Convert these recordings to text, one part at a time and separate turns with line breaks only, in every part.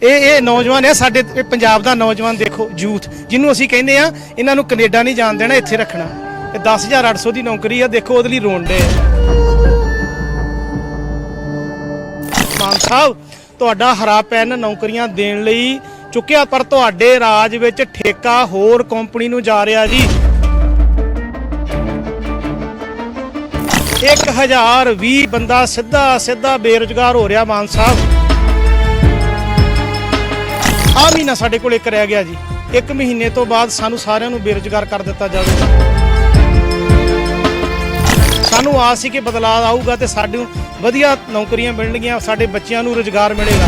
ਇਹ ਨੌਜਵਾਨ ਹੈ ਸਾਡੇ ਪੰਜਾਬ ਦਾ ਨੌਜਵਾਨ। ਦੇਖੋ ਯੂਥ ਜਿਹਨੂੰ ਅਸੀਂ ਕਹਿੰਦੇ ਆ ਇਹਨਾਂ ਨੂੰ ਕੈਨੇਡਾ ਨਹੀਂ ਜਾਣ ਦੇਣਾ, ਇੱਥੇ ਰੱਖਣਾ। ਇਹ 10,800 ਦੀ ਨੌਕਰੀ ਆ, ਦੇਖੋ ਉਹਦੇ ਲਈ ਰੋਂਡੇ ਮਾਨ ਸਾਹਿਬ ਤੁਹਾਡਾ ਹਰਾ ਪੈਨ ਨੌਕਰੀਆਂ ਦੇਣ ਲਈ ਚੁੱਕਿਆ, ਪਰ ਤੁਹਾਡੇ ਰਾਜ ਵਿੱਚ ਠੇਕਾ ਹੋਰ ਕੰਪਨੀ ਨੂੰ ਜਾ ਰਿਹਾ ਜੀ। 1020 ਬੰਦਾ ਸਿੱਧਾ ਬੇਰੁਜ਼ਗਾਰ ਹੋ ਰਿਹਾ ਮਾਨ ਸਾਹਿਬ। ਆ ਮਹੀਨਾ ਸਾਡੇ ਕੋਲ ਇੱਕ ਰਹਿ ਗਿਆ ਜੀ। 1 ਮਹੀਨੇ ਤੋਂ ਬਾਅਦ ਸਾਨੂੰ ਸਾਰਿਆਂ ਨੂੰ ਬੇਰੁਜ਼ਗਾਰ ਕਰ ਦਿੱਤਾ ਜਾਵੇਗਾ। ਸਾਨੂੰ ਆਸ ਸੀ ਕਿ ਬਦਲਾਅ ਆਊਗਾ ਤੇ ਸਾਨੂੰ ਵਧੀਆ ਨੌਕਰੀਆਂ ਮਿਲਣਗੀਆਂ, ਸਾਡੇ ਬੱਚਿਆਂ ਨੂੰ ਰੁਜ਼ਗਾਰ ਮਿਲੇਗਾ।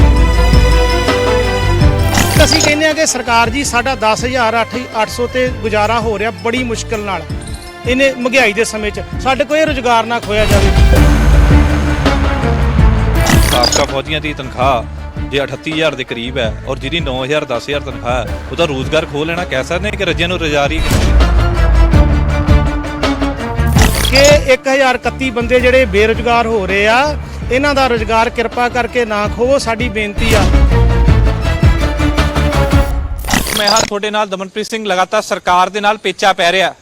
ਅਸੀਂ ਕਹਿੰਦੇ ਹਾਂ ਕਿ ਸਰਕਾਰ ਜੀ ਸਾਡਾ 10,800 ਤੇ ਗੁਜ਼ਾਰਾ ਹੋ ਰਿਹਾ ਬੜੀ ਮੁਸ਼ਕਲ ਨਾਲ। ਇਹਨੇ ਮਹਿੰਗਾਈ ਦੇ ਸਮੇਂ 'ਚ ਸਾਡੇ ਕੋਲ ਇਹ ਰੁਜ਼ਗਾਰ ਨਾ ਖੋਇਆ ਜਾਵੇ।
ਸਾਬਕਾ ਫੌਜੀਆਂ ਦੀ ਤਨਖਾਹ ਜੇ 38,000 ਦੇ ਕਰੀਬ ਹੈ ਔਰ ਜਿਹਦੀ 9,000 10,000 ਤਨਖਾਹ ਹੈ, ਉਹਦਾ ਰੋਜ਼ਗਾਰ ਖੋਹ ਲੈਣਾ ਕਹਿ ਸਕਦੇ ਕਿ ਰੱਜਿਆਂ ਨੂੰ ਰੁਜ਼ਗਾਰ ਹੀ
ਕਿ 1031 ਬੰਦੇ ਜਿਹੜੇ ਬੇਰੁਜ਼ਗਾਰ ਹੋ ਰਹੇ ਆ, ਇਹਨਾਂ ਦਾ ਰੁਜ਼ਗਾਰ ਕਿਰਪਾ ਕਰਕੇ ਨਾ ਖੋਵੋ, ਸਾਡੀ ਬੇਨਤੀ ਆ।
ਮੈਂ ਹਾਂ ਤੁਹਾਡੇ ਨਾਲ ਦਮਨਪ੍ਰੀਤ ਸਿੰਘ। ਲਗਾਤਾਰ ਸਰਕਾਰ ਦੇ ਨਾਲ ਪੇਚਾ ਪੈ ਰਿਹਾ,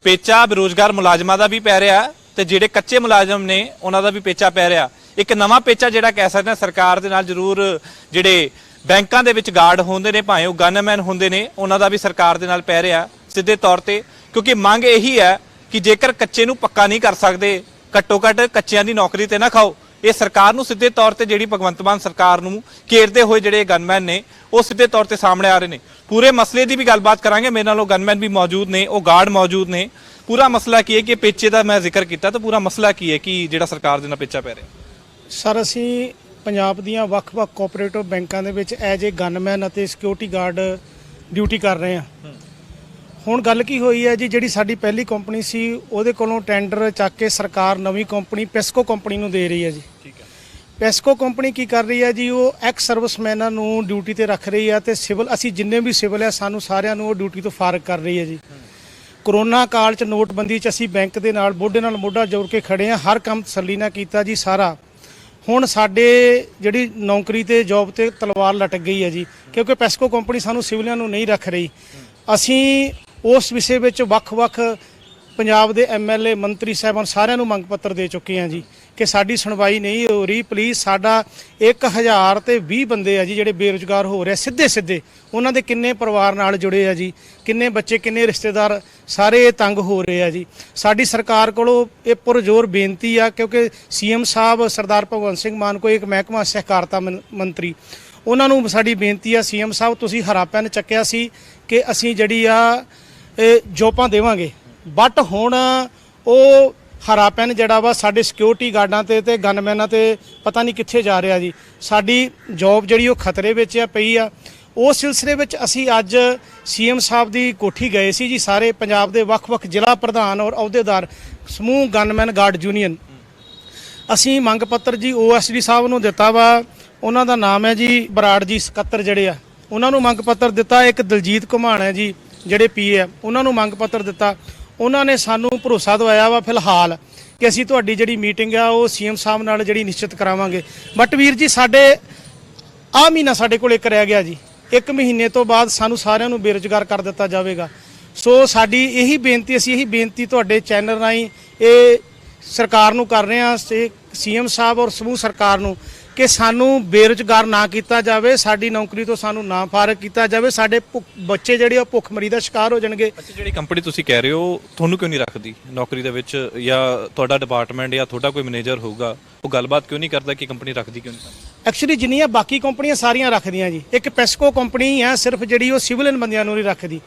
ਪੇਚਾ ਬੇਰੁਜ਼ਗਾਰ ਮੁਲਾਜ਼ਮਾਂ ਦਾ ਵੀ ਪੈ ਰਿਹਾ ਤੇ ਜਿਹੜੇ ਕੱਚੇ ਮੁਲਾਜ਼ਮ ਨੇ ਉਹਨਾਂ ਦਾ ਵੀ ਪੇਚਾ ਪੈ ਰਿਹਾ। ਇੱਕ ਨਵਾਂ ਪੇਚਾ ਜਿਹੜਾ ਕਹਿ ਸਕਦੇ ਹਾਂ ਸਰਕਾਰ ਦੇ ਨਾਲ ਜ਼ਰੂਰ ਜਿਹੜੇ ਬੈਂਕਾਂ ਦੇ ਵਿੱਚ ਗਾਰਡ ਹੁੰਦੇ ਨੇ, ਭਾਵੇਂ ਉਹ ਗਨਮੈਨ ਹੁੰਦੇ ਨੇ, ਉਹਨਾਂ ਦਾ ਵੀ ਸਰਕਾਰ ਦੇ ਨਾਲ ਪੈ ਰਿਹਾ ਸਿੱਧੇ ਤੌਰ ਤੇ। ਕਿਉਂਕਿ ਮੰਗ ਇਹੀ ਹੈ ਕਿ ਜੇਕਰ ਕੱਚੇ ਨੂੰ ਪੱਕਾ ਨਹੀਂ ਕਰ ਸਕਦੇ, ਘੱਟੋ ਘੱਟ ਕੱਚਿਆਂ ਦੀ ਨੌਕਰੀ ਤੇ ਨਾ ਖਾਓ। ਇਹ ਸਰਕਾਰ ਨੂੰ ਸਿੱਧੇ ਤੌਰ ਤੇ ਜਿਹੜੀ ਭਗਵੰਤ ਮਾਨ ਸਰਕਾਰ ਨੂੰ ਘੇਰਦੇ ਹੋਏ ਜਿਹੜੇ ਗਨਮੈਨ ਨੇ ਉਹ ਸਿੱਧੇ ਤੌਰ ਤੇ ਸਾਹਮਣੇ ਆ ਰਹੇ ਨੇ। ਪੂਰੇ ਮਸਲੇ ਦੀ ਵੀ ਗੱਲਬਾਤ ਕਰਾਂਗੇ। ਮੇਰੇ ਨਾਲ ਉਹ ਗਨਮੈਨ ਵੀ ਮੌਜੂਦ ਨੇ, ਉਹ ਗਾਰਡ ਮੌਜੂਦ ਨੇ। ਪੂਰਾ ਮਸਲਾ ਕੀ ਹੈ ਕਿ ਪੇਚੇ ਦਾ ਮੈਂ ਜ਼ਿਕਰ ਕੀਤਾ, ਤਾਂ ਪੂਰਾ ਮਸਲਾ ਕੀ ਹੈ ਕਿ ਜਿਹੜਾ ਸਰਕਾਰ ਦੇ ਨਾਲ ਪੇਚਾ ਪੈ ਰਿਹਾ।
ਸਰ ਅਸੀਂ ਪੰਜਾਬ ਦੀਆਂ ਵੱਖ-ਵੱਖ ਕੋਆਪਰੇਟਿਵ ਬੈਂਕਾਂ ਦੇ ਵਿੱਚ ਐਜ ਏ ਗਨਮੈਨ ਅਤੇ ਸਿਕਿਉਰਿਟੀ ਗਾਰਡ ਡਿਊਟੀ ਕਰ ਰਹੇ ਹਾਂ। ਹੁਣ ਗੱਲ ਕੀ ਹੋਈ ਹੈ ਜੀ, ਜਿਹੜੀ ਸਾਡੀ ਪਹਿਲੀ ਕੰਪਨੀ ਸੀ ਉਹਦੇ ਕੋਲੋਂ ਟੈਂਡਰ ਚੱਕ ਕੇ ਸਰਕਾਰ ਨਵੀਂ ਕੰਪਨੀ ਪੈਸਕੋ ਕੰਪਨੀ ਨੂੰ ਦੇ ਰਹੀ ਹੈ ਜੀ।
ਠੀਕ ਹੈ।
ਪੈਸਕੋ ਕੰਪਨੀ ਕੀ ਕਰ ਰਹੀ ਹੈ ਜੀ, ਉਹ ਐਕਸ ਸਰਵਿਸਮੈਨਾਂ ਨੂੰ ਡਿਊਟੀ ਤੇ ਰੱਖ ਰਹੀ ਹੈ ਤੇ ਸਿਵਲ ਅਸੀਂ ਜਿੰਨੇ ਵੀ ਸਿਵਲ ਹੈ ਸਾਨੂੰ ਸਾਰਿਆਂ ਨੂੰ ਉਹ ਡਿਊਟੀ ਤੋਂ ਫਾਰਗ ਕਰ ਰਹੀ ਹੈ ਜੀ। ਕਰੋਨਾ ਕਾਲ 'ਚ ਨੋਟਬੰਦੀ 'ਚ ਅਸੀਂ ਬੈਂਕ ਦੇ ਨਾਲ ਮੋਢੇ ਨਾਲ ਮੋਢਾ ਜੋੜ ਕੇ ਖੜੇ ਹਾਂ, ਹਰ ਕੰਮ ਤਸੱਲੀ ਨਾਲ ਕੀਤਾ ਜੀ ਸਾਰਾ। ਹੁਣ ਸਾਡੇ ਜਿਹੜੀ ਨੌਕਰੀ ਤੇ ਜੌਬ ਤੇ ਤਲਵਾਰ ਲਟਕ ਗਈ ਹੈ ਜੀ, ਕਿਉਂਕਿ ਪੈਸਕੋ ਕੰਪਨੀ ਸਾਨੂੰ ਸਿਵਲਿਆਂ ਨੂੰ ਨਹੀਂ ਰੱਖ ਰਹੀ। ਅਸੀਂ ਉਸ ਵਿਸ਼ੇ ਵਿੱਚ ਵੱਖ-ਵੱਖ ਪੰਜਾਬ ਦੇ ਐਮਐਲਏ ਮੰਤਰੀ ਸਾਹਿਬਾਨ ਸਾਰਿਆਂ ਨੂੰ ਮੰਗ ਪੱਤਰ ਦੇ ਚੁੱਕੇ ਹਾਂ ਜੀ ਕਿ ਸਾਡੀ ਸੁਣਵਾਈ ਨਹੀਂ ਹੋ ਰਹੀ। ਪਲੀਜ਼ ਸਾਡਾ 1020 ਬੰਦੇ ਆ ਜੀ ਜਿਹੜੇ ਬੇਰੁਜ਼ਗਾਰ ਹੋ ਰਹੇ ਸਿੱਧੇ ਉਹਨਾਂ ਦੇ ਕਿੰਨੇ ਪਰਿਵਾਰ ਨਾਲ ਜੁੜੇ ਆ ਜੀ, ਕਿੰਨੇ ਬੱਚੇ ਕਿੰਨੇ ਰਿਸ਼ਤੇਦਾਰ ਸਾਰੇ ਤੰਗ ਹੋ ਰਹੇ ਆ ਜੀ। ਸਾਡੀ ਸਰਕਾਰ ਕੋਲੋਂ ਇਹ ਪੁਰਜ਼ੋਰ ਬੇਨਤੀ ਆ, ਕਿਉਂਕਿ ਸੀਐਮ ਸਾਹਿਬ ਸਰਦਾਰ ਭਗਵੰਤ ਸਿੰਘ ਮਾਨ ਕੋਈ ਇੱਕ ਮਹਿਕਮਾ ਸਹਿਕਾਰਤਾ ਮੰਤਰੀ, ਉਹਨਾਂ ਨੂੰ ਸਾਡੀ ਬੇਨਤੀ ਆ ਸੀਐਮ ਸਾਹਿਬ ਤੁਸੀਂ ਹਰਾ ਪੈਨ ਚੱਕਿਆ ਸੀ ਕਿ ਅਸੀਂ ਜਿਹੜੀ ਆ ਜੋਬਾਂ ਦੇਵਾਂਗੇ, ਬਟ ਹੁਣ ਉਹ ਹਰਾ ਪੈਨ ਜਿਹੜਾ ਵਾ ਸਾਡੇ ਸਿਕਿਉਰਿਟੀ ਗਾਰਡਾਂ ਤੇ ਗਨਮੈਨਾਂ ਤੇ ਪਤਾ ਨਹੀਂ ਕਿੱਥੇ ਜਾ ਰਿਹਾ ਜੀ। ਸਾਡੀ ਜੌਬ ਜਿਹੜੀ ਉਹ ਖਤਰੇ ਵਿੱਚ ਆ ਪਈ ਆ। ਉਸ ਸਿਲਸਿਲੇ ਵਿੱਚ ਅਸੀਂ ਅੱਜ ਸੀਐਮ ਸਾਹਿਬ ਦੀ ਕੋਠੀ ਗਏ ਸੀ ਜੀ। ਸਾਰੇ ਪੰਜਾਬ ਦੇ ਵੱਖ-ਵੱਖ ਜ਼ਿਲ੍ਹਾ ਪ੍ਰਧਾਨ ਔਰ ਅਹੁਦੇਦਾਰ ਸਮੂਹ ਗਨਮੈਨ ਗਾਰਡ ਯੂਨੀਅਨ, ਅਸੀਂ ਮੰਗ ਪੱਤਰ ਜੀ ਓਐਸਡੀ ਸਾਹਿਬ ਨੂੰ ਦਿੱਤਾ ਵਾ। ਉਹਨਾਂ ਦਾ ਨਾਮ ਹੈ ਜੀ ਬਰਾੜ ਜੀ, ਸਕੱਤਰ ਜਿਹੜੇ ਆ ਉਹਨਾਂ ਨੂੰ ਮੰਗ ਪੱਤਰ ਦਿੱਤਾ। ਇੱਕ ਦਲਜੀਤ ਘੁਮਾਣ ਹੈ ਜੀ ਜਿਹੜੇ ਪੀਏ ਆ, ਉਹਨਾਂ ਨੂੰ ਮੰਗ ਪੱਤਰ ਦਿੱਤਾ। ਉਹਨਾਂ ਨੇ ਸਾਨੂੰ ਭਰੋਸਾ ਦਵਾਇਆ ਵਾ ਫਿਲਹਾਲ ਕਿ ਅਸੀਂ ਤੁਹਾਡੀ ਜਿਹੜੀ ਮੀਟਿੰਗ ਆ ਉਹ ਸੀਐਮ ਸਾਹਿਬ ਨਾਲ ਜਿਹੜੀ ਨਿਸ਼ਚਿਤ ਕਰਾਵਾਂਗੇ। ਬਟ ਵੀਰ ਜੀ ਸਾਡੇ ਆ ਮਹੀਨਾ ਸਾਡੇ ਕੋਲ ਇੱਕ ਰਹਿ ਗਿਆ ਜੀ। 1 ਮਹੀਨੇ ਤੋਂ ਬਾਅਦ ਸਾਨੂੰ ਸਾਰਿਆਂ ਨੂੰ ਬੇਰੁਜ਼ਗਾਰ ਕਰ ਦਿੱਤਾ ਜਾਵੇਗਾ। ਸੋ ਸਾਡੀ ਇਹੀ ਬੇਨਤੀ, ਅਸੀਂ ਇਹੀ ਬੇਨਤੀ ਤੁਹਾਡੇ ਚੈਨਲ ਰਾਹੀਂ ਇਹ ਸਰਕਾਰ ਨੂੰ ਕਰ ਰਹੇ ਹਾਂ, ਸੀਐਮ ਸਾਹਿਬ ਔਰ ਸਮੂਹ ਸਰਕਾਰ ਨੂੰ, ਕਿ ਸਾਨੂੰ ਬੇਰੁਜ਼ਗਾਰ ਨਾ ਕੀਤਾ ਜਾਵੇ, ਸਾਡੀ ਨੌਕਰੀ ਤੋਂ ਸਾਨੂੰ ਨਾ ਫਾਰਗ ਕੀਤਾ ਜਾਵੇ। ਸਾਡੇ ਬੱਚੇ ਜਿਹੜੇ ਉਹ ਭੁੱਖਮਰੀ ਦਾ ਸ਼ਿਕਾਰ ਹੋ ਜਾਣਗੇ।
ਅੱਛਾ, ਜਿਹੜੀ ਕੰਪਨੀ ਤੁਸੀਂ ਕਹਿ ਰਹੇ ਹੋ ਤੁਹਾਨੂੰ ਕਿਉਂ ਨਹੀਂ ਰੱਖਦੀ ਨੌਕਰੀ ਦੇ ਵਿੱਚ, ਜਾਂ ਤੁਹਾਡਾ ਡਿਪਾਰਟਮੈਂਟ ਜਾਂ ਤੁਹਾਡਾ ਕੋਈ ਮੈਨੇਜਰ ਹੋਊਗਾ ਉਹ ਗੱਲਬਾਤ ਕਿਉਂ ਨਹੀਂ ਕਰਦਾ ਕਿ ਕੰਪਨੀ ਰੱਖਦੀ ਕਿਉਂ ਨਹੀਂ?
ਐਕਚੁਅਲੀ ਜਿੰਨੀਆਂ ਬਾਕੀ ਕੰਪਨੀਆਂ ਸਾਰੀਆਂ ਰੱਖਦੀਆਂ ਜੀ, ਇੱਕ ਪੈਸਕੋ ਕੰਪਨੀ ਆ ਸਿਰਫ ਜਿਹੜੀ ਉਹ ਸਿਵਲੀਅਨ ਬੰਦਿਆਂ ਨੂੰ ਨਹੀਂ ਰੱਖਦੀ।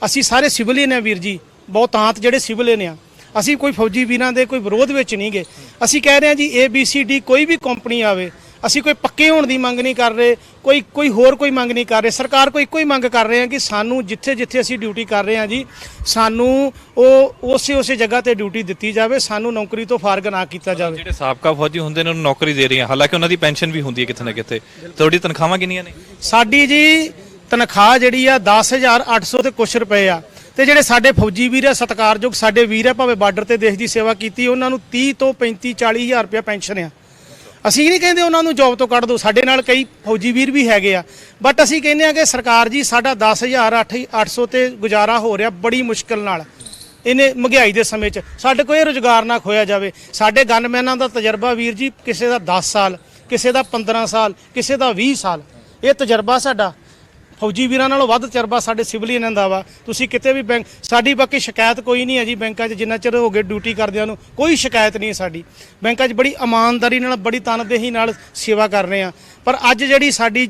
ਅਸੀਂ ਸਾਰੇ ਸਿਵਲੀਅਨ ਆ ਵੀਰ ਜੀ, ਬਹੁਤਾਂਤ ਜਿਹੜੇ ਸਿਵਲੀਅਨ ਆ। ਅਸੀਂ ਕੋਈ ਫੌਜੀ ਵੀਰਾਂ ਦੇ ਕੋਈ ਵਿਰੋਧ ਵਿੱਚ ਨਹੀਂ ਗਏ। ਅਸੀਂ ਕਹਿ ਰਹੇ ਹਾਂ ਜੀ ABCD ਕੋਈ ਵੀ ਕੰਪਨੀ ਆਵੇ, ਅਸੀਂ ਕੋਈ ਪੱਕੇ ਹੋਣ ਦੀ ਮੰਗ ਨਹੀਂ ਕਰ ਰਹੇ, ਕੋਈ ਹੋਰ ਕੋਈ ਮੰਗ ਨਹੀਂ ਕਰ ਰਹੇ। ਸਰਕਾਰ ਕੋਈ ਇੱਕੋ ਹੀ ਮੰਗ ਕਰ ਰਹੇ ਹਾਂ ਕਿ ਸਾਨੂੰ ਜਿੱਥੇ ਅਸੀਂ ਡਿਊਟੀ ਕਰ ਰਹੇ ਹਾਂ ਜੀ, ਸਾਨੂੰ ਉਹ ਉਸੇ ਜਗ੍ਹਾ ਤੇ ਡਿਊਟੀ ਦਿੱਤੀ ਜਾਵੇ, ਸਾਨੂੰ ਨੌਕਰੀ ਤੋਂ ਫਾਰਗ ਨਾ ਕੀਤਾ ਜਾਵੇ।
ਜਿਹੜੇ ਸਾਬਕਾ ਫੌਜੀ ਹੁੰਦੇ ਨੇ ਉਹਨੂੰ ਨੌਕਰੀ ਦੇ ਰਹੀਆਂ, ਹਾਲਾਂਕਿ ਉਹਨਾਂ ਦੀ ਪੈਨਸ਼ਨ ਵੀ ਹੁੰਦੀ ਹੈ ਕਿਤੇ ਨਾ ਕਿਤੇ। ਤੁਹਾਡੀ ਤਨਖਾਹਾਂ ਕਿੰਨੀਆਂ ਨੇ?
ਸਾਡੀ ਜੀ ਤਨਖਾਹ ਜਿਹੜੀ ਆ 10,800 ਤੇ ਕੁਛ ਰੁਪਏ ਆ। ਤੇ ਜਿਹੜੇ ਸਾਡੇ ਫੌਜੀ ਵੀਰ ਆ, ਸਤਿਕਾਰਯੋਗ ਸਾਡੇ ਵੀਰ ਆ, ਭਾਵੇਂ ਬਾਰਡਰ ਤੇ ਦੇਸ਼ ਦੀ ਸੇਵਾ ਕੀਤੀ, ਉਹਨਾਂ ਨੂੰ 30 ਤੋਂ 35 40 ਹਜ਼ਾਰ ਰੁਪਇਆ ਪੈਨਸ਼ਨ ਆ। ਅਸੀਂ ਨਹੀਂ ਕਹਿੰਦੇ ਉਹਨਾਂ ਨੂੰ ਜੌਬ ਤੋਂ ਕੱਢ ਦਿਓ, ਸਾਡੇ ਨਾਲ ਕਈ ਫੌਜੀ ਵੀਰ ਵੀ ਹੈਗੇ ਆ, ਬਟ ਅਸੀਂ ਕਹਿੰਦੇ ਆ ਕਿ ਸਰਕਾਰ ਜੀ ਸਾਡਾ 10,000 800 ਤੇ ਗੁਜ਼ਾਰਾ ਹੋ ਰਿਹਾ ਬੜੀ ਮੁਸ਼ਕਲ ਨਾਲ ਇਹਨੇ ਮਹਿੰਗਾਈ ਦੇ ਸਮੇਂ 'ਚ। ਸਾਡੇ ਕੋਈ ਰੁਜ਼ਗਾਰ ਨਾ ਖੋਇਆ ਜਾਵੇ। ਸਾਡੇ ਗਨਮੈਨਾਂ ਦਾ ਤਜਰਬਾ ਵੀਰ ਜੀ ਕਿਸੇ ਦਾ 10 ਸਾਲ, ਕਿਸੇ ਦਾ 15 ਸਾਲ, ਕਿਸੇ ਦਾ 20 ਸਾਲ, ਇਹ ਤਜਰਬਾ ਸਾਡਾ। ਫੌਜੀ ਵੀਰਾਂ ਨਾਲੋਂ ਵੱਧ ਤਜਰਬਾ ਸਾਡੇ ਸਿਵਲੀਅਨਾਂ ਦਾ ਵਾ। ਤੁਸੀਂ ਕਿਤੇ ਵੀ ਬੈਂਕ, ਸਾਡੀ ਬਾਕੀ ਸ਼ਿਕਾਇਤ ਕੋਈ ਨਹੀਂ ਹੈ ਜੀ ਬੈਂਕਾਂ 'ਚ, ਜਿੰਨਾ ਚਿਰ ਹੋ ਗਏ ਡਿਊਟੀ ਕਰਦਿਆਂ ਨੂੰ ਕੋਈ ਸ਼ਿਕਾਇਤ ਨਹੀਂ ਹੈ ਸਾਡੀ। ਬੈਂਕਾਂ 'ਚ ਬੜੀ ਇਮਾਨਦਾਰੀ ਨਾਲ, ਬੜੀ ਤਨਦੇਹੀ ਨਾਲ ਸੇਵਾ ਕਰ ਰਹੇ ਆ। ਪਰ ਅੱਜ ਜਿਹੜੀ ਸਾਡੀ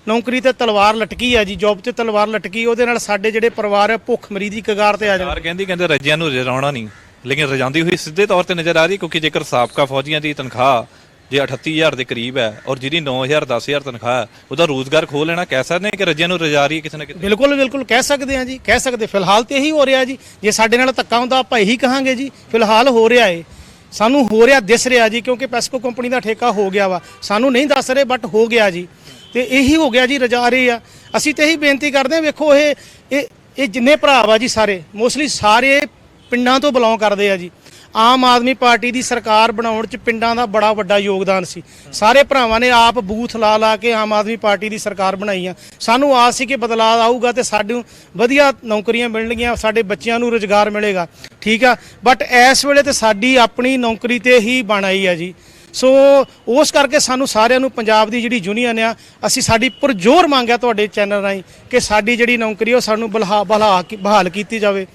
ਨੌਕਰੀ ਤੇ ਤਲਵਾਰ ਲਟਕੀ ਆ ਜੀ, ਜੌਬ ਤੇ ਤਲਵਾਰ ਲਟਕੀ, ਉਹਦੇ ਨਾਲ ਸਾਡੇ ਜਿਹੜੇ ਪਰਿਵਾਰ ਹੈ ਭੁੱਖਮਰੀ ਦੀ ਕਗਾਰ ਤੇ ਆ ਜਾਣ।
ਕਹਿੰਦੇ ਰੱਜਿਆਂ ਨੂੰ ਰਜਾਉਣਾ ਨਹੀਂ, ਲੇਕਿਨ ਰਜਾਉਂਦੀ ਹੋਈ ਸਿੱਧੇ ਤੌਰ ਤੇ ਨਜ਼ਰ ਆ ਰਹੀ, ਕਿਉਂਕਿ ਜੇਕਰ ਸਾਬਕਾ ਫੌਜੀਆਂ ਦੀ ਤਨਖਾਹ ਜੇ 38,000 ਦੇ ਕਰੀਬ ਹੈ ਔਰ ਜਿਹਦੀ 9,000 10,000 ਤਨਖਾਹ ਹੈ, ਉਹਦਾ ਰੋਜ਼ਗਾਰ ਖੋਹ ਲੈਣਾ ਕਹਿ ਸਕਦੇ ਕਿ ਰੱਜਿਆਂ ਨੂੰ ਰਜਾ ਰਹੀ ਹੈ ਕਿਸੇ ਨਾ ਕਿਤੇ।
ਬਿਲਕੁਲ ਬਿਲਕੁਲ ਕਹਿ ਸਕਦੇ ਆ ਜੀ, ਕਹਿ ਸਕਦੇ। ਫਿਲਹਾਲ ਤੇ ਇਹੀ ਹੋ ਰਿਹਾ ਜੀ। ਜੇ ਸਾਡੇ ਨਾਲ ਧੱਕਾ ਹੁੰਦਾ ਆਪਾਂ ਇਹੀ ਕਹਾਂਗੇ ਜੀ। ਫਿਲਹਾਲ ਹੋ ਰਿਹਾ ਏ, ਸਾਨੂੰ ਹੋ ਰਿਹਾ ਦਿਸ ਰਿਹਾ ਜੀ, ਕਿਉਂਕਿ ਪੈਸਕੋ ਕੰਪਨੀ ਦਾ ਠੇਕਾ ਹੋ ਗਿਆ ਵਾ। ਸਾਨੂੰ ਨਹੀਂ ਦੱਸ ਰਹੇ ਬਟ ਹੋ ਗਿਆ ਜੀ, ਤੇ ਇਹੀ ਹੋ ਗਿਆ ਜੀ, ਰਜਾ ਰਹੇ ਆ। ਅਸੀਂ ਤੇ ਇਹੀ ਬੇਨਤੀ ਕਰਦੇ ਹਾਂ, ਵੇਖੋ ਇਹ ਜਿੰਨੇ ਭਰਾ ਵਾ ਜੀ ਸਾਰੇ ਮੋਸਟਲੀ ਸਾਰੇ ਪਿੰਡਾਂ ਤੋਂ ਬਿਲੋਂਗ ਕਰਦੇ ਆ ਜੀ। ਆਮ ਆਦਮੀ ਪਾਰਟੀ ਦੀ ਸਰਕਾਰ ਬਣਾਉਣ 'ਚ ਪਿੰਡਾਂ ਦਾ ਬੜਾ ਵੱਡਾ ਯੋਗਦਾਨ ਸੀ। ਸਾਰੇ ਭਰਾਵਾਂ ਨੇ ਆਪ ਬੂਥ ਲਾ ਕੇ ਆਮ ਆਦਮੀ ਪਾਰਟੀ ਦੀ ਸਰਕਾਰ ਬਣਾਈ ਆ। ਸਾਨੂੰ ਆਸ ਸੀ ਕਿ ਬਦਲਾਅ ਆਊਗਾ ਤੇ ਸਾਨੂੰ ਵਧੀਆ ਨੌਕਰੀਆਂ ਮਿਲਣਗੀਆਂ, ਸਾਡੇ ਬੱਚਿਆਂ ਨੂੰ ਰੁਜ਼ਗਾਰ ਮਿਲੇਗਾ, ਠੀਕ ਆ। ਬਟ ਇਸ ਵੇਲੇ ਤੇ ਸਾਡੀ ਆਪਣੀ ਨੌਕਰੀ ਤੇ ਹੀ ਬਣ ਆਈ ਆ ਜੀ। ਸੋ ਉਸ ਕਰਕੇ ਸਾਨੂੰ ਸਾਰਿਆਂ ਨੂੰ, ਪੰਜਾਬ ਦੀ ਜਿਹੜੀ ਯੂਨੀਅਨ ਆ, ਅਸੀਂ ਸਾਡੀ ਪੁਰਜ਼ੋਰ ਮੰਗ ਆ ਤੁਹਾਡੇ ਚੈਨਲ ਰਾਹੀਂ ਕਿ ਸਾਡੀ ਜਿਹੜੀ ਨੌਕਰੀ ਉਹ ਸਾਨੂੰ ਬਹਾਲ ਕੀਤੀ ਜਾਵੇ,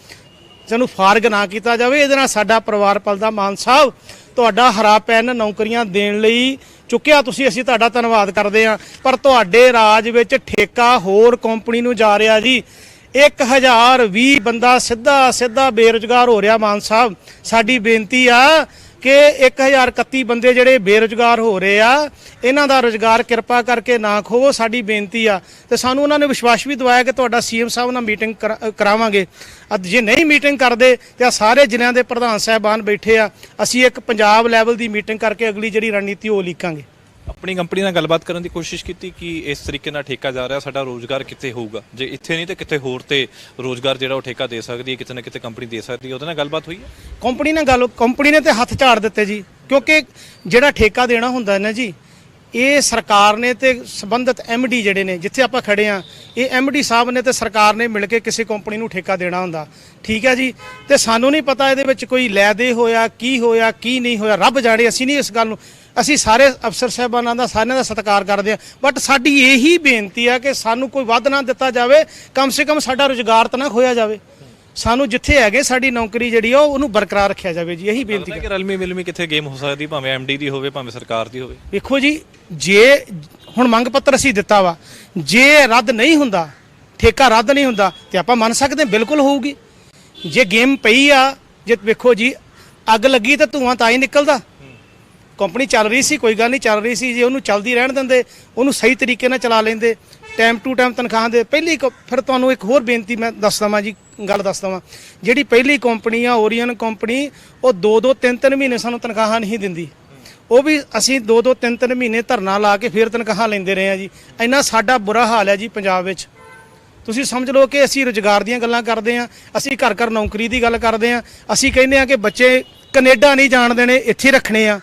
ਸਾਨੂੰ ਫਾਰਗ ਨਾ ਕੀਤਾ ਜਾਵੇ। ਇਹਦੇ ਨਾਲ ਸਾਡਾ ਪਰਿਵਾਰ ਪਲਦਾ। ਮਾਨ ਸਾਹਿਬ ਤੁਹਾਡਾ ਹਰਾ ਪੈਨ ਨੌਕਰੀਆਂ ਦੇਣ ਲਈ ਚੁੱਕਿਆ ਤੁਸੀਂ, ਅਸੀਂ ਤੁਹਾਡਾ ਧੰਨਵਾਦ ਕਰਦੇ ਹਾਂ। ਪਰ ਤੁਹਾਡੇ ਰਾਜ ਵਿੱਚ ਠੇਕਾ ਹੋਰ ਕੰਪਨੀ ਨੂੰ ਜਾ ਰਿਹਾ ਜੀ। 1020 ਬੰਦਾ ਸਿੱਧਾ ਬੇਰੁਜ਼ਗਾਰ ਹੋ ਰਿਹਾ। ਮਾਨ ਸਾਹਿਬ ਸਾਡੀ ਬੇਨਤੀ ਆ ਕਿ 1031 ਬੰਦੇ ਜਿਹੜੇ ਬੇਰੁਜ਼ਗਾਰ ਹੋ ਰਹੇ ਆ, ਇਹਨਾਂ ਦਾ ਰੁਜ਼ਗਾਰ ਕਿਰਪਾ ਕਰਕੇ ਨਾ ਖੋਵੋ, ਸਾਡੀ ਬੇਨਤੀ ਆ। ਤੇ ਸਾਨੂੰ ਉਹਨਾਂ ਨੇ ਵਿਸ਼ਵਾਸ ਵੀ ਦਿਵਾਇਆ ਕਿ ਤੁਹਾਡਾ ਸੀਐਮ ਸਾਹਿਬ ਨਾਲ ਮੀਟਿੰਗ ਕਰਾਵਾਂਗੇ। ਜੇ ਨਹੀਂ ਮੀਟਿੰਗ ਕਰਦੇ ਤੇ ਆ ਸਾਰੇ ਜ਼ਿਲ੍ਹਿਆਂ ਦੇ ਪ੍ਰਧਾਨ ਸਾਹਿਬਾਨ ਬੈਠੇ ਆ, ਅਸੀਂ ਇੱਕ ਪੰਜਾਬ ਲੈਵਲ ਦੀ ਮੀਟਿੰਗ ਕਰਕੇ ਅਗਲੀ ਜਿਹੜੀ ਰਣਨੀਤੀ ਉਹ ਲਿਖਾਂਗੇ।
ਆਪਣੀ ਕੰਪਨੀ ਨਾਲ ਗੱਲਬਾਤ ਕਰਨ ਦੀ ਕੋਸ਼ਿਸ਼ ਕੀਤੀ ਕਿ ਇਸ ਤਰੀਕੇ ਨਾਲ ਠੇਕਾ ਜਾ ਰਿਹਾ, ਸਾਡਾ ਰੋਜ਼ਗਾਰ ਕਿੱਥੇ ਹੋਊਗਾ, ਜੇ ਇੱਥੇ ਨਹੀਂ ਤੇ ਕਿਤੇ ਹੋਰ ਤੇ ਰੋਜ਼ਗਾਰ ਜਿਹੜਾ ਉਹ ਠੇਕਾ ਦੇ ਸਕਦੀ ਹੈ, ਕਿਤੇ ਨਾ ਕਿਤੇ ਕੰਪਨੀ ਦੇ ਸਕਦੀ ਹੈ। ਉਹਦੇ ਨਾਲ ਗੱਲਬਾਤ ਹੋਈ ਹੈ
ਕੰਪਨੀ ਨੇ ਤੇ ਹੱਥ ਝਾੜ ਦਿੱਤੇ ਜੀ, ਕਿਉਂਕਿ ਜਿਹੜਾ ਠੇਕਾ ਦੇਣਾ ਹੁੰਦਾ ਨਾ ਜੀ, ਇਹ ਸਰਕਾਰ ਨੇ ਤੇ ਸੰਬੰਧਿਤ ਐਮਡੀ ਜਿਹੜੇ ਨੇ, ਜਿੱਥੇ ਆਪਾਂ ਖੜੇ ਆ, ਇਹ ਐਮਡੀ ਸਾਹਿਬ ਨੇ ਤੇ ਸਰਕਾਰ ਨੇ ਮਿਲ ਕੇ ਕਿਸੇ ਕੰਪਨੀ ਨੂੰ ਠੇਕਾ ਦੇਣਾ ਹੁੰਦਾ, ਠੀਕ ਹੈ ਜੀ। ਤੇ ਸਾਨੂੰ ਨਹੀਂ ਪਤਾ ਇਹਦੇ ਵਿੱਚ ਕੋਈ ਲੈ ਦੇ ਹੋਇਆ ਕੀ ਨਹੀਂ ਹੋਇਆ, ਰੱਬ ਜਾਣੇ। ਅਸੀਂ ਨਹੀਂ ਇਸ ਗੱਲ ਨੂੰ, ਅਸੀਂ ਸਾਰੇ ਅਫਸਰ ਸਾਹਿਬਾਨਾਂ ਦਾ ਸਾਰਿਆਂ ਦਾ ਸਤਿਕਾਰ ਕਰਦੇ ਆ, ਬਟ ਸਾਡੀ ਇਹੀ ਬੇਨਤੀ ਆ ਕਿ ਸਾਨੂੰ ਕੋਈ ਵੱਧ ਨਾ ਦਿੱਤਾ ਜਾਵੇ, ਕਮ ਸੇ ਕਮ ਸਾਡਾ ਰੁਜ਼ਗਾਰ ਤਾਂ ਨਾ ਖੋਇਆ ਜਾਵੇ। ਸਾਨੂੰ ਜਿੱਥੇ ਹੈਗੇ ਸਾਡੀ ਨੌਕਰੀ ਜਿਹੜੀ ਆ ਉਹਨੂੰ ਬਰਕਰਾਰ ਰੱਖਿਆ ਜਾਵੇ ਜੀ, ਇਹੀ ਬੇਨਤੀ।
ਕਿ ਰਲਮੀ ਮਿਲਮੀ ਕਿੱਥੇ ਗੇਮ ਹੋ ਸਕਦੀ, ਭਾਵੇਂ ਐਮਡੀ ਦੀ ਹੋਵੇ ਭਾਵੇਂ ਸਰਕਾਰ ਦੀ ਹੋਵੇ।
ਵੇਖੋ ਜੀ, ਜੇ ਹੁਣ ਮੰਗ ਪੱਤਰ ਅਸੀਂ ਦਿੱਤਾ ਵਾ, ਜੇ ਰੱਦ ਨਹੀਂ ਹੁੰਦਾ, ਠੇਕਾ ਰੱਦ ਨਹੀਂ ਹੁੰਦਾ, ਤੇ ਆਪਾਂ ਮੰਨ ਸਕਦੇ ਬਿਲਕੁਲ ਹੋਊਗੀ। ਜੇ ਗੇਮ ਪਈ ਆ, ਜੇ ਵੇਖੋ ਜੀ ਅੱਗ ਲੱਗੀ ਤਾਂ ਧੂਆਂ ਤਾਂ ਹੀ ਨਿਕਲਦਾ। ਕੰਪਨੀ ਚੱਲ ਰਹੀ ਸੀ, ਕੋਈ ਗੱਲ ਨਹੀਂ ਚੱਲ ਰਹੀ ਸੀ, ਜੇ ਉਹਨੂੰ ਚੱਲਦੀ ਰਹਿਣ ਦਿੰਦੇ, ਉਹਨੂੰ ਸਹੀ ਤਰੀਕੇ ਨਾਲ ਚਲਾ ਲੈਂਦੇ, ਟਾਈਮ ਟੂ ਟਾਈਮ ਤਨਖਾਹ ਦੇ। ਪਹਿਲੀ ਫਿਰ ਤੁਹਾਨੂੰ ਇੱਕ ਹੋਰ ਬੇਨਤੀ ਮੈਂ ਦੱਸ ਦਵਾਂ ਜੀ, ਗੱਲ ਦੱਸ ਦਵਾਂ। ਜਿਹੜੀ ਪਹਿਲੀ ਕੰਪਨੀ ਆ ਓਰੀਅਨ ਕੰਪਨੀ, ਉਹ 2-2 3-3 ਮਹੀਨੇ ਸਾਨੂੰ ਤਨਖਾਹਾਂ ਨਹੀਂ ਦਿੰਦੀ। ਉਹ ਵੀ ਅਸੀਂ 2-2 3-3 ਮਹੀਨੇ ਧਰਨਾ ਲਾ ਕੇ ਫਿਰ ਤਨਖਾਹਾਂ ਲੈਂਦੇ ਰਹੇ ਆ ਜੀ। ਇੰਨਾ ਸਾਡਾ ਬੁਰਾ ਹਾਲ ਹੈ ਜੀ ਪੰਜਾਬ ਵਿੱਚ। ਤੁਸੀਂ ਸਮਝ ਲਓ ਕਿ ਅਸੀਂ ਰੁਜ਼ਗਾਰ ਦੀਆਂ ਗੱਲਾਂ ਕਰਦੇ ਆ, ਅਸੀਂ ਘਰ ਨੌਕਰੀ ਦੀ ਗੱਲ ਕਰਦੇ ਆ, ਅਸੀਂ ਕਹਿੰਦੇ ਆ ਕਿ ਬੱਚੇ ਕੈਨੇਡਾ ਨਹੀਂ ਜਾਣ ਦੇਣੇ, ਇੱਥੇ ਰੱਖਣੇ ਆ।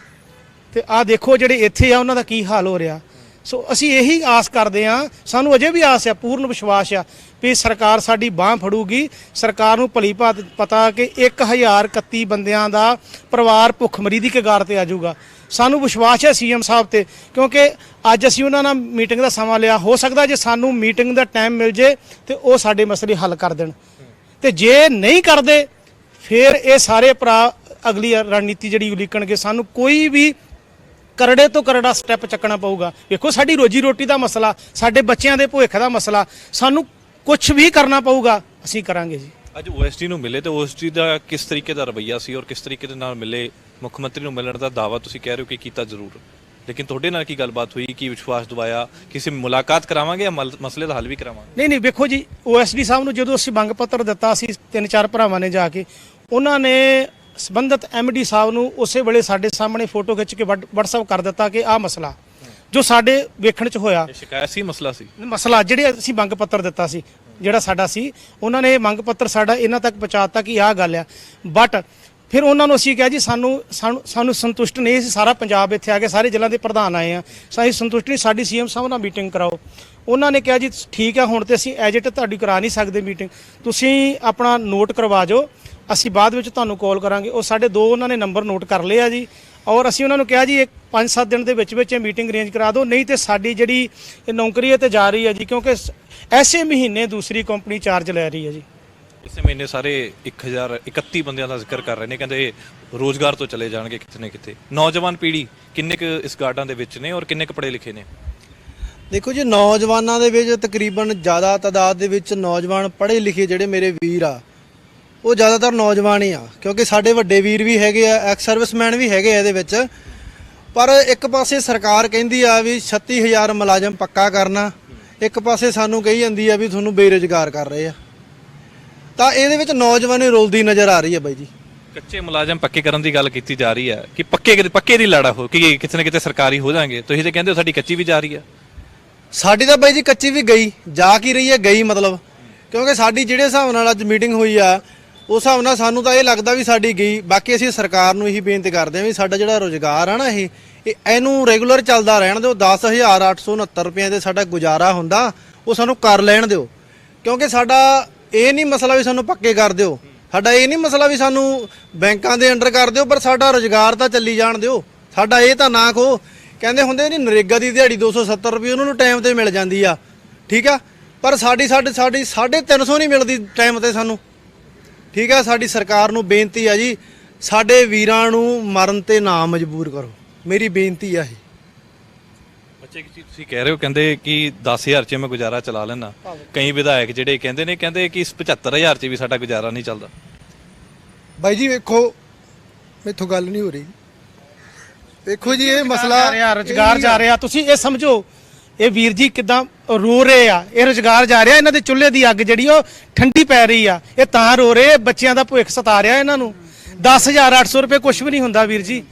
ਤੇ ਆਹ ਦੇਖੋ ਜਿਹੜੇ ਇੱਥੇ ਆ ਉਹਨਾਂ ਦਾ ਕੀ ਹਾਲ ਹੋ ਰਿਹਾ। ਸੋ ਅਸੀਂ ਇਹੀ ਆਸ ਕਰਦੇ ਆ, ਸਾਨੂੰ ਅਜੇ ਵੀ ਆਸ ਆ, ਪੂਰਨ ਵਿਸ਼ਵਾਸ ਆ ਵੀ ਸਰਕਾਰ ਸਾਡੀ ਬਾਂਹ ਫੜੂਗੀ। ਸਰਕਾਰ ਨੂੰ ਭਲੀ ਭਾਂਤ ਪਤਾ ਕਿ 1031 ਬੰਦਿਆਂ ਦਾ ਪਰਿਵਾਰ ਭੁੱਖਮਰੀ ਦੀ ਕਗਾਰ ਤੇ ਆ ਜਾਊਗਾ। ਸਾਨੂੰ ਵਿਸ਼ਵਾਸ ਹੈ ਸੀਐਮ ਸਾਹਿਬ ਤੇ, ਕਿਉਂਕਿ ਅੱਜ ਅਸੀਂ ਉਹਨਾਂ ਨਾਲ ਮੀਟਿੰਗ ਦਾ ਸਮਾਂ ਲਿਆ। ਹੋ ਸਕਦਾ ਜੇ ਸਾਨੂੰ ਮੀਟਿੰਗ ਦਾ ਟਾਈਮ ਮਿਲ ਜੇ ਤੇ ਉਹ ਸਾਡੇ ਮਸਲੇ ਹੱਲ ਕਰ ਦੇਣ, ਤੇ ਜੇ ਨਹੀਂ ਕਰਦੇ ਫਿਰ ਇਹ ਸਾਰੇ ਭਰਾ ਅਗਲੀ ਰਣਨੀਤੀ ਜਿਹੜੀ ਉਲੀਕਣਗੇ। ਸਾਨੂੰ ਕੋਈ ਵੀ ਕਰੜੇ ਤੋਂ ਕਰੜਾ ਸਟੈਪ ਚੱਕਣਾ ਪਊਗਾ। ਵੇਖੋ ਸਾਡੀ ਰੋਜੀ ਰੋਟੀ ਦਾ ਮਸਲਾ, ਸਾਡੇ ਬੱਚਿਆਂ ਦੇ ਭਵਿੱਖ ਦਾ ਮਸਲਾ, ਸਾਨੂੰ ਕੁਝ ਵੀ ਕਰਨਾ ਪਊਗਾ, ਅਸੀਂ ਕਰਾਂਗੇ ਜੀ।
ਅੱਜ ਓਐਸਟੀ ਨੂੰ ਮਿਲੇ ਤੇ ਓਐਸਟੀ ਦਾ ਕਿਸ ਤਰੀਕੇ ਦਾ ਰਵੱਈਆ ਸੀ ਔਰ ਕਿਸ ਤਰੀਕੇ ਦੇ ਨਾਲ ਮਿਲੇ? ਮੁੱਖ ਮੰਤਰੀ ਨੂੰ ਮਿਲਣ ਦਾ ਦਾਅਵਾ ਤੁਸੀਂ ਕਹਿ ਰਹੇ ਹੋ ਕਿ ਕੀਤਾ ਜ਼ਰੂਰ, ਲੇਕਿਨ ਤੁਹਾਡੇ ਨਾਲ ਕੀ ਗੱਲਬਾਤ ਹੋਈ, ਕੀ ਵਿਸ਼ਵਾਸ ਦਿਵਾਇਆ, ਕਿਸੇ ਮੁਲਾਕਾਤ ਕਰਾਵਾਂਗੇ ਜਾਂ ਮਸਲੇ ਦਾ ਹੱਲ ਵੀ ਕਰਾਵਾਂਗੇ?
ਨਹੀਂ ਵੇਖੋ ਜੀ, ਓਐਸਡੀ ਸਾਹਿਬ ਨੂੰ ਜਦੋਂ ਅਸੀਂ ਮੰਗ ਪੱਤਰ ਦਿੱਤਾ ਸੀ 3-4 ਭਰਾਵਾਂ ਨੇ ਜਾ ਕੇ, ਉਹਨਾਂ ਨੇ ਸੰਬੰਧਿਤ ਐਮਡੀ ਸਾਹਿਬ ਨੂੰ ਉਸੇ ਵੇਲੇ ਸਾਡੇ ਸਾਹਮਣੇ ਫੋਟੋ ਖਿੱਚ ਕੇ WhatsApp ਕਰ ਦਿੱਤਾ ਕਿ ਆਹ ਮਸਲਾ ਜੋ ਸਾਡੇ ਵੇਖਣ 'ਚ ਹੋਇਆ।
ਸ਼ਿਕਾਇਤ ਸੀ,
ਮਸਲਾ ਜਿਹੜੇ ਅਸੀਂ ਮੰਗ ਪੱਤਰ ਦਿੱਤਾ ਸੀ ਜਿਹੜਾ ਸਾਡਾ ਸੀ, ਉਹਨਾਂ ਨੇ ਮੰਗ ਪੱਤਰ ਸਾਡਾ ਇਹਨਾਂ ਤੱਕ ਪਹੁੰਚਾਤਾ ਕਿ ਆਹ ਗੱਲ ਆ। ਬਟ ਫਿਰ ਉਹਨਾਂ ਨੂੰ ਅਸੀਂ ਕਿਹਾ ਜੀ ਸਾਨੂੰ ਸੰਤੁਸ਼ਟ ਨਹੀਂ, ਅਸੀਂ ਸਾਰਾ ਪੰਜਾਬ ਇੱਥੇ ਆ ਕੇ ਸਾਰੇ ਜ਼ਿਲ੍ਹਿਆਂ ਦੇ ਪ੍ਰਧਾਨ ਆਏ ਆ, ਅਸੀਂ ਸੰਤੁਸ਼ਟ ਨਹੀਂ, ਸਾਡੀ ਸੀਐਮ ਸਾਹਿਬ ਨਾਲ ਮੀਟਿੰਗ ਕਰਾਓ। ਉਹਨਾਂ ਨੇ ਕਿਹਾ ਜੀ ਠੀਕ ਹੈ, ਹੁਣ ਤੇ ਅਸੀਂ ਐਜਿਟ ਤੁਹਾਡੀ ਕਰਾ ਨਹੀਂ ਸਕਦੇ ਮੀਟਿੰਗ, ਤੁਸੀਂ ਆਪਣਾ ਨੋਟ ਕਰਵਾ ਜਾਓ, ਅਸੀਂ ਬਾਅਦ ਵਿੱਚ ਤੁਹਾਨੂੰ ਕਾਲ ਕਰਾਂਗੇ। ਉਹ ਸਾਡੇ 2 ਉਹਨਾਂ ਨੇ ਨੰਬਰ ਨੋਟ ਕਰ ਲਏ ਆ ਜੀ, ਔਰ ਅਸੀਂ ਉਹਨਾਂ ਨੂੰ ਕਿਹਾ ਜੀ 5-7 ਦਿਨ ਦੇ ਵਿੱਚ ਇਹ ਮੀਟਿੰਗ ਅਰੇਂਜ ਕਰਾ ਦਿਓ, ਨਹੀਂ ਤੇ ਸਾਡੀ ਜਿਹੜੀ ਇਹ ਨੌਕਰੀ ਹੈ ਤੇ ਜਾ ਰਹੀ ਹੈ ਜੀ, ਕਿਉਂਕਿ ਐਸੇ ਮਹੀਨੇ ਦੂਸਰੀ ਕੰਪਨੀ ਚਾਰਜ ਲੈ ਰਹੀ ਹੈ ਜੀ।
ਇਸੇ ਮਹੀਨੇ ਸਾਰੇ 1031 ਬੰਦਿਆਂ ਦਾ ਜ਼ਿਕਰ ਕਰ ਰਹੇ ਨੇ, ਕਹਿੰਦੇ ਰੋਜ਼ਗਾਰ ਤੋਂ ਚਲੇ ਜਾਣਗੇ ਕਿਤੇ ਨਾ ਕਿਤੇ। ਨੌਜਵਾਨ ਪੀੜ੍ਹੀ ਕਿੰਨੇ ਕੁ ਇਸ ਗਾਰਡਾਂ ਦੇ ਵਿੱਚ ਨੇ ਔਰ ਕਿੰਨੇ ਕੁ ਪੜ੍ਹੇ ਲਿਖੇ ਨੇ?
ਦੇਖੋ ਜੀ, ਨੌਜਵਾਨਾਂ ਦੇ ਵਿੱਚ ਤਕਰੀਬਨ ਜ਼ਿਆਦਾ ਤਾਦਾਦ ਦੇ ਵਿੱਚ ਨੌਜਵਾਨ ਪੜ੍ਹੇ ਲਿਖੇ ਜਿਹੜੇ ਮੇਰੇ ਵੀਰ ਆ, ਉਹ ਜ਼ਿਆਦਾਤਰ ਨੌਜਵਾਨ ਹੀ ਆ, ਕਿਉਂਕਿ ਸਾਡੇ ਵੱਡੇ ਵੀਰ ਵੀ ਹੈਗੇ ਆ, ਐਕਸ ਸਰਵਿਸਮੈਨ ਵੀ ਹੈਗੇ ਆ ਇਹਦੇ ਵਿੱਚ। ਪਰ ਇੱਕ ਪਾਸੇ ਸਰਕਾਰ ਕਹਿੰਦੀ ਆ ਵੀ 36000 ਮੁਲਾਜ਼ਮ ਪੱਕਾ ਕਰਨਾ, ਇੱਕ ਪਾਸੇ ਸਾਨੂੰ ਕਹੀ ਜਾਂਦੀ ਆ ਵੀ ਤੁਹਾਨੂੰ ਬੇਰੁਜ਼ਗਾਰ ਕਰ ਰਹੇ ਆ, ਤਾਂ ਇਹਦੇ ਵਿੱਚ ਨੌਜਵਾਨੀ ਰੁਲਦੀ ਨਜ਼ਰ ਆ ਰਹੀ ਹੈ ਬਾਈ ਜੀ।
ਕੱਚੇ ਮੁਲਾਜ਼ਮ ਪੱਕੇ ਕਰਨ ਦੀ ਗੱਲ ਕੀਤੀ ਜਾ ਰਹੀ ਹੈ ਕਿ ਪੱਕੇ ਦੀ ਲੜਾ ਹੋ ਕਿ ਕਿਤੇ ਨਾ ਕਿਤੇ ਸਰਕਾਰੀ ਹੋ ਜਾਣਗੇ। ਤੁਸੀਂ ਤੇ ਕਹਿੰਦੇ ਹੋ ਸਾਡੀ ਕੱਚੀ ਵੀ ਜਾ ਰਹੀ ਹੈ।
ਸਾਡੀ ਤਾਂ ਬਾਈ ਜੀ ਕੱਚੀ ਵੀ ਗਈ, ਜਾ ਕੀ ਰਹੀ ਹੈ ਗਈ ਮਤਲਬ, ਕਿਉਂਕਿ ਸਾਡੀ ਜਿਹੜੇ ਹਿਸਾਬ ਨਾਲ ਅੱਜ ਮੀਟਿੰਗ ਹੋਈ ਆ ਉਸ ਹਿਸਾਬ ਨਾਲ ਸਾਨੂੰ ਤਾਂ ਇਹ ਲੱਗਦਾ ਵੀ ਸਾਡੀ ਗਈ। ਬਾਕੀ ਅਸੀਂ ਸਰਕਾਰ ਨੂੰ ਇਹੀ ਬੇਨਤੀ ਕਰਦੇ ਹਾਂ ਵੀ ਸਾਡਾ ਜਿਹੜਾ ਰੁਜ਼ਗਾਰ ਆ ਨਾ ਇਹਨੂੰ ਰੈਗੂਲਰ ਚੱਲਦਾ ਰਹਿਣ ਦਿਓ। 10,869 ਰੁਪਏ ਦੇ ਸਾਡਾ ਗੁਜ਼ਾਰਾ ਹੁੰਦਾ, ਉਹ ਸਾਨੂੰ ਕਰ ਲੈਣ ਦਿਓ, ਕਿਉਂਕਿ ਸਾਡਾ ਇਹ ਨਹੀਂ ਮਸਲਾ ਵੀ ਸਾਨੂੰ ਪੱਕੇ ਕਰ ਦਿਓ, ਸਾਡਾ ਇਹ ਨਹੀਂ ਮਸਲਾ ਵੀ ਸਾਨੂੰ ਬੈਂਕਾਂ ਦੇ ਅੰਡਰ ਕਰ ਦਿਓ, ਪਰ ਸਾਡਾ ਰੁਜ਼ਗਾਰ ਤਾਂ ਚੱਲੀ ਜਾਣ ਦਿਓ। ਸਾਡਾ ਇਹ ਤਾਂ ਨਾ ਕਹੋ, ਕਹਿੰਦੇ ਹੁੰਦੇ ਨਹੀਂ ਨਰੇਗਾ ਦੀ ਦਿਹਾੜੀ 270 ਰੁਪਏ ਉਹਨਾਂ ਨੂੰ ਟਾਈਮ ਤੇ ਮਿਲ ਜਾਂਦੀ ਆ, ਠੀਕ ਆ, ਪਰ ਸਾਡੀ 350 ਨਹੀਂ ਮਿਲਦੀ ਟਾਈਮ ਤੇ ਸਾਨੂੰ, ਠੀਕ ਆ। ਸਾਡੀ ਸਰਕਾਰ ਨੂੰ ਬੇਨਤੀ ਆ ਜੀ, ਸਾਡੇ ਵੀਰਾਂ ਨੂੰ ਮਰਨ ਤੇ ਨਾ ਮਜਬੂਰ ਕਰੋ, ਮੇਰੀ ਬੇਨਤੀ ਆ ਇਹ।
ਬੱਚੇ ਕੀ ਤੁਸੀਂ ਕਹਿ ਰਹੇ ਹੋ, ਕਹਿੰਦੇ ਕਿ 10000 'ਚ ਮੈਂ ਗੁਜ਼ਾਰਾ ਚਲਾ ਲੈਣਾ। ਕਈ ਵਿਧਾਇਕ ਜਿਹੜੇ ਕਹਿੰਦੇ ਕਿ 75000 'ਚ ਵੀ ਸਾਡਾ ਗੁਜ਼ਾਰਾ ਨਹੀਂ ਚੱਲਦਾ।
ਬਾਈ ਜੀ ਵੇਖੋ, ਮੈਥੋਂ ਗੱਲ ਨਹੀਂ ਹੋ ਰਹੀ। ਵੇਖੋ ਜੀ, ਇਹ ਮਸਲਾ
ਰੁਜ਼ਗਾਰ ਜਾ ਰਿਹਾ, ਤੁਸੀਂ ਇਹ ਸਮਝੋ, ਇਹ ਵੀਰ ਜੀ ਕਿਦਾਂ ਰੋ ਰਹੇ ਆ, ਇਹ ਰੁਜ਼ਗਾਰ ਜਾ ਰਿਹਾ, ਇਹਨਾਂ ਦੇ ਚੁੱਲ੍ਹੇ ਦੀ ਅੱਗ ਜਿਹੜੀ ਉਹ ਠੰਡੀ ਪੈ ਰਹੀ ਆ, ਇਹ ਤਾਂ ਰੋ ਰਹੇ, ਬੱਚਿਆਂ ਦਾ ਭਵਿੱਖ ਸਤਾ ਰਿਹਾ ਇਹਨਾਂ ਨੂੰ। 10,800 ਰੁਪਏ ਕੁਝ ਵੀ ਨਹੀਂ ਹੁੰਦਾ ਵੀਰ ਜੀ।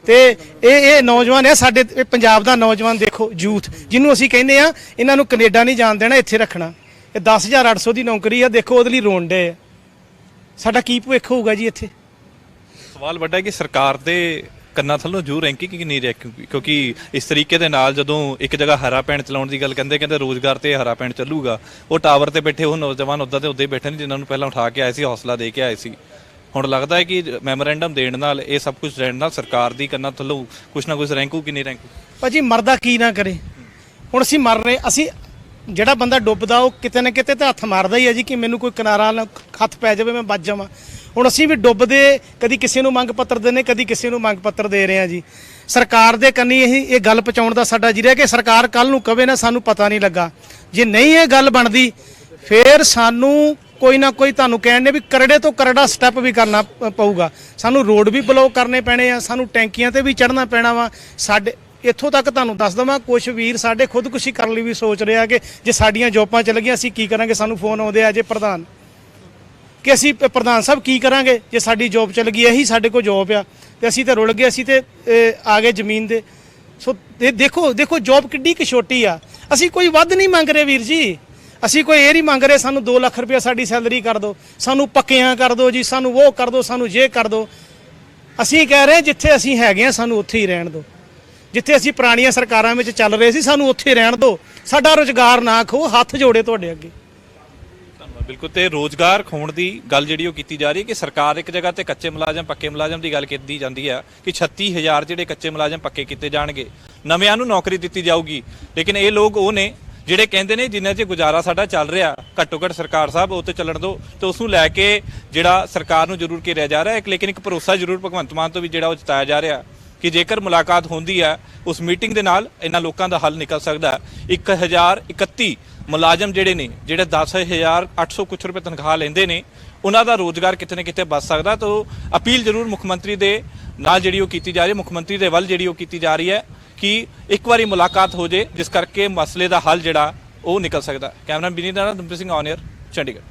ਤੇ ਇਹ ਨੌਜਵਾਨ ਹੈ ਸਾਡੇ, ਇਹ ਪੰਜਾਬ ਦਾ ਨੌਜਵਾਨ ਦੇਖੋ, ਯੂਥ ਜਿਹਨੂੰ ਅਸੀਂ ਕਹਿੰਦੇ ਆ ਇਹਨਾਂ ਨੂੰ ਕੈਨੇਡਾ ਨਹੀਂ ਜਾਣ ਦੇਣਾ, ਇੱਥੇ ਰੱਖਣਾ। ਇਹ 10,800 ਦੀ ਨੌਕਰੀ ਆ, ਦੇਖੋ ਉਹਦੇ ਲਈ ਰੋਣ ਡੇ ਆ, ਸਾਡਾ ਕੀ ਭਵਿੱਖ ਹੋਊਗਾ ਜੀ ਇੱਥੇ।
ਸਵਾਲ ਵੱਡਾ ਹੈ ਕਿ ਸਰਕਾਰ ਦੇ ਕੰਨਾਂ ਥੱਲੋਂ ਜੂ ਰੈਂਕਿੰਗ ਕਿ ਨਹੀਂ ਰੈਂਕਿੰਗ, ਕਿਉਂਕਿ ਇਸ ਤਰੀਕੇ ਦੇ ਨਾਲ ਜਦੋਂ ਇੱਕ ਜਗ੍ਹਾ ਹਰਾ ਪੈਂਟ ਚਲਾਉਣ ਦੀ ਗੱਲ ਕਹਿੰਦੇ ਰੋਜ਼ਗਾਰ ਤੇ ਹਰਾ ਪੈਂਟ ਚੱਲੂਗਾ, ਉਹ ਟਾਵਰ ਤੇ ਬੈਠੇ ਉਹ ਨੌਜਵਾਨ ਉੱਦਾਂ ਦੇ ਉੱਦਾਂ ਹੀ ਬੈਠੇ ਨੇ ਜਿਨ੍ਹਾਂ ਨੂੰ ਪਹਿਲਾਂ ਉਠਾ ਕੇ ਆਏ ਸੀ, ਹੌਸਲਾ ਦੇ ਕੇ ਆਏ ਸੀ। ਹੁਣ ਲੱਗਦਾ ਹੈ ਕਿ ਮੈਮੋਰੈਂਡਮ ਦੇਣ ਨਾਲ, ਇਹ ਸਭ ਕੁਝ ਦੇਣ ਨਾਲ ਸਰਕਾਰ ਦੀ ਕੰਨਾਂ ਥੱਲੋਂ ਕੁਛ ਨਾ ਕੁਛ ਰੈਂਕੂ ਕਿ ਨਹੀਂ ਰੈਂਕੂ।
ਭਾਜੀ ਮਰਦਾ ਕੀ ਨਾ ਕਰੇ, ਹੁਣ ਅਸੀਂ ਮਰ ਰਹੇ, ਅਸੀਂ ਜਿਹੜਾ ਬੰਦਾ ਡੁੱਬਦਾ ਉਹ ਕਿਤੇ ਨਾ ਕਿਤੇ ਤਾਂ ਹੱਥ ਮਾਰਦਾ ਹੀ ਹੈ ਜੀ ਕਿ ਮੈਨੂੰ ਕੋਈ ਕਿਨਾਰਾ ਨਾ ਹੱਥ ਪੈ ਜਾਵੇ, ਮੈਂ ਬਚ ਜਾਵਾਂ। ਹੁਣ ਅਸੀਂ ਵੀ ਡੁੱਬਦੇ, ਕਦੀ ਕਿਸੇ ਨੂੰ ਮੰਗ ਪੱਤਰ ਦਿੰਦੇ, ਕਦੀ ਕਿਸੇ ਨੂੰ ਮੰਗ ਪੱਤਰ ਦੇ ਰਹੇ ਹਾਂ ਜੀ। ਸਰਕਾਰ ਦੇ ਕੰਨੀ ਇਹ ਗੱਲ ਪਹੁੰਚਾਉਣ ਦਾ ਸਾਡਾ ਜਿਹੜਾ ਕਿ ਸਰਕਾਰ ਕੱਲ ਨੂੰ ਕਵੇ ਨਾ ਸਾਨੂੰ ਪਤਾ ਨਹੀਂ ਲੱਗਾ, ਜੇ ਨਹੀਂ ਇਹ ਗੱਲ ਬਣਦੀ ਫਿਰ ਸਾਨੂੰ ਕੋਈ ਨਾ ਕੋਈ, ਤੁਹਾਨੂੰ ਕਹਿਣ ਨੇ ਵੀ ਕਰੜੇ ਤੋਂ ਕਰੜਾ ਸਟੈਪ ਵੀ ਕਰਨਾ ਪਊਗਾ। ਸਾਨੂੰ ਰੋਡ ਵੀ ਬਲੌਕ ਕਰਨੇ ਪੈਣੇ ਆ, ਸਾਨੂੰ ਟੈਂਕੀਆਂ ਤੇ ਵੀ ਚੜ੍ਹਨਾ ਪੈਣਾ ਵਾ। ਸਾਡੇ ਇੱਥੋਂ ਤੱਕ ਤੁਹਾਨੂੰ ਦੱਸ ਦਵਾਂ, ਕੁਝ ਵੀਰ ਸਾਡੇ ਖੁਦਕੁਸ਼ੀ ਕਰਨ ਲਈ ਵੀ ਸੋਚ ਰਹੇ ਆ ਕਿ ਜੇ ਸਾਡੀਆਂ ਜੋਬਾਂ ਚੱਲ ਗਈਆਂ ਅਸੀਂ ਕੀ ਕਰਾਂਗੇ। ਸਾਨੂੰ ਫੋਨ ਆਉਂਦੇ ਆ ਜੇ ਪ੍ਰਧਾਨ ਕਿ ਅਸੀਂ ਪ੍ਰਧਾਨ ਸਾਹਿਬ ਕੀ ਕਰਾਂਗੇ ਜੇ ਸਾਡੀ ਜੋਬ ਚੱਲ ਗਈ, ਇਹੀ ਸਾਡੇ ਕੋਲ ਜੋਬ ਆ ਤੇ ਅਸੀਂ ਤੇ ਰੁਲ ਗਏ, ਅਸੀਂ ਤੇ ਆ ਗਏ ਜ਼ਮੀਨ ਦੇ। ਸੋ ਦੇਖੋ ਜੋਬ ਕਿੱਡੀ ਕਿ ਛੋਟੀ ਆ। ਅਸੀਂ ਕੋਈ ਵੱਧ ਨਹੀਂ ਮੰਗ ਰਹੇ ਵੀਰ ਜੀ, ਅਸੀਂ ਕੋਈ ਇਹ ਨਹੀਂ ਮੰਗ ਰਹੇ ਸਾਨੂੰ 2 ਲੱਖ ਰੁਪਇਆ ਸਾਡੀ ਸੈਲਰੀ ਕਰ ਦਿਓ, ਸਾਨੂੰ ਪੱਕਿਆਂ ਕਰ ਦਿਓ ਜੀ, ਸਾਨੂੰ ਉਹ ਕਰ ਦਿਓ, ਸਾਨੂੰ ਜੇ ਕਰ ਦਿਓ। ਅਸੀਂ ਕਹਿ ਰਹੇ ਜਿੱਥੇ ਅਸੀਂ ਹੈਗੇ ਆ ਸਾਨੂੰ ਉੱਥੇ ਹੀ ਰਹਿਣ ਦਿਓ, ਜਿੱਥੇ ਅਸੀਂ ਪੁਰਾਣੀਆਂ ਸਰਕਾਰਾਂ ਵਿੱਚ ਚੱਲ ਰਹੇ ਸੀ ਸਾਨੂੰ ਉੱਥੇ ਰਹਿਣ ਦਿਓ, ਸਾਡਾ ਰੁਜ਼ਗਾਰ ਨਾ ਖੋ, ਹੱਥ ਜੋੜੇ ਤੁਹਾਡੇ ਅੱਗੇ।
ਬਿਲਕੁਲ, ਤੇ ਰੋਜ਼ਗਾਰ ਖੋਣ ਦੀ ਗੱਲ ਜਿਹੜੀ ਉਹ ਕੀਤੀ ਜਾ ਰਹੀ ਹੈ ਕਿ ਸਰਕਾਰ ਇੱਕ ਜਗ੍ਹਾ ਤੇ ਕੱਚੇ ਮੁਲਾਜ਼ਮ ਪੱਕੇ ਮੁਲਾਜ਼ਮ ਦੀ ਗੱਲ ਕੀਤੀ ਜਾਂਦੀ ਹੈ ਕਿ 36000 ਜਿਹੜੇ ਕੱਚੇ ਮੁਲਾਜ਼ਮ ਪੱਕੇ ਕੀਤੇ ਜਾਣਗੇ, ਨਵਿਆਂ ਨੂੰ ਨੌਕਰੀ ਦਿੱਤੀ ਜਾਊਗੀ। ਲੇਕਿਨ ਇਹ ਲੋਕ ਉਹ ਨੇ ਜਿਹੜੇ ਕਹਿੰਦੇ ਨੇ ਜਿੰਨਾ 'ਚ ਗੁਜ਼ਾਰਾ ਸਾਡਾ ਚੱਲ ਰਿਹਾ, ਘੱਟੋ ਘੱਟ ਸਰਕਾਰ ਸਾਹਿਬ ਉਹ ਤੇ ਚੱਲਣ ਦਿਓ, ਤੇ ਉਸ ਨੂੰ ਲੈ ਕੇ ਜਿਹੜਾ ਸਰਕਾਰ ਨੂੰ ਜ਼ਰੂਰ ਘੇਰਿਆ ਜਾ ਰਿਹਾ। ਲੇਕਿਨ ਇੱਕ ਭਰੋਸਾ ਜ਼ਰੂਰ ਭਗਵੰਤ ਮਾਨ ਤੋਂ ਵੀ ਜਿਹੜਾ ਉਹ ਜਤਾਇਆ ਜਾ ਰਿਹਾ ਕਿ ਜੇਕਰ ਮੁਲਾਕਾਤ ਹੁੰਦੀ ਹੈ ਉਸ ਮੀਟਿੰਗ ਦੇ ਨਾਲ ਇਹਨਾਂ ਲੋਕਾਂ ਦਾ ਹੱਲ ਨਿਕਲ ਸਕਦਾ। 1031 ਮੁਲਾਜ਼ਮ ਜਿਹੜੇ ਨੇ, ਜਿਹੜੇ 10,800 ਕੁਛ ਰੁਪਏ ਤਨਖਾਹ ਲੈਂਦੇ ਨੇ, ਉਹਨਾਂ ਦਾ ਰੋਜ਼ਗਾਰ ਕਿਤੇ ਨਾ ਕਿਤੇ ਬਚ ਸਕਦਾ। ਤਾਂ ਅਪੀਲ ਜ਼ਰੂਰ ਮੁੱਖ ਮੰਤਰੀ ਦੇ ਨਾਲ ਜਿਹੜੀ ਉਹ ਕੀਤੀ ਜਾ ਰਹੀ ਹੈ, ਮੁੱਖ ਮੰਤਰੀ ਦੇ ਵੱਲ ਜਿਹੜੀ ਉਹ ਕੀਤੀ ਜਾ ਰਹੀ ਹੈ ਕਿ ਇੱਕ ਵਾਰੀ ਮੁਲਾਕਾਤ ਹੋ ਜੇ ਜਿਸ ਕਰਕੇ ਮਸਲੇ ਦਾ ਹੱਲ ਜਿਹੜਾ ਉਹ ਨਿਕਲ ਸਕਦਾ। ਕੈਮਰਾਮੈਨ ਬਿਨੀ ਦਾ ਦਮਪ੍ਰੀਤ ਸਿੰਘ, ਔਨ 에ਅਰ, ਚੰਡੀਗੜ੍ਹ।